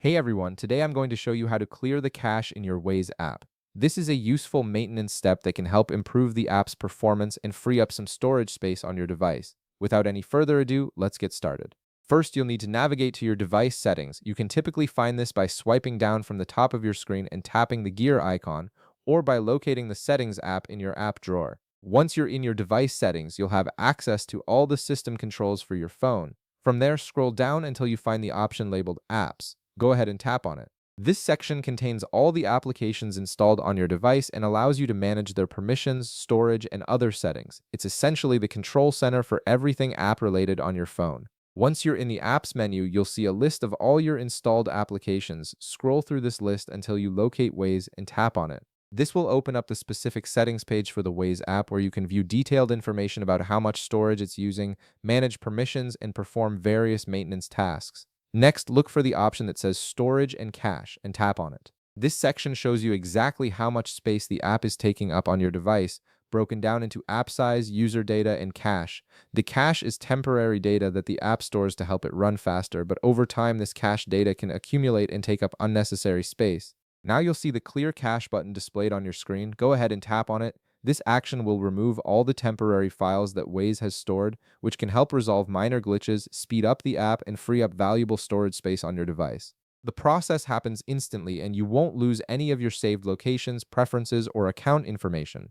Hey everyone, today I'm going to show you how to clear the cache in your Waze app. This is a useful maintenance step that can help improve the app's performance and free up some storage space on your device. Without any further ado, let's get started. First, you'll need to navigate to your device settings. You can typically find this by swiping down from the top of your screen and tapping the gear icon, or by locating the Settings app in your app drawer. Once you're in your device settings, you'll have access to all the system controls for your phone. From there, scroll down until you find the option labeled Apps. Go ahead and tap on it. This section contains all the applications installed on your device and allows you to manage their permissions, storage, and other settings. It's essentially the control center for everything app-related on your phone. Once you're in the Apps menu, you'll see a list of all your installed applications. Scroll through this list until you locate Waze and tap on it. This will open up the specific settings page for the Waze app where you can view detailed information about how much storage it's using, manage permissions, and perform various maintenance tasks. Next, look for the option that says Storage and Cache and tap on it. This section shows you exactly how much space the app is taking up on your device, broken down into app size, user data, and cache. The cache is temporary data that the app stores to help it run faster, but over time this cache data can accumulate and take up unnecessary space. Now you'll see the Clear Cache button displayed on your screen. Go ahead and tap on it. This action will remove all the temporary files that Waze has stored, which can help resolve minor glitches, speed up the app, and free up valuable storage space on your device. The process happens instantly, and you won't lose any of your saved locations, preferences, or account information.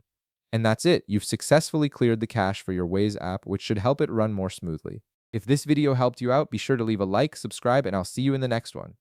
And that's it. You've successfully cleared the cache for your Waze app, which should help it run more smoothly. If this video helped you out, be sure to leave a like, subscribe, and I'll see you in the next one.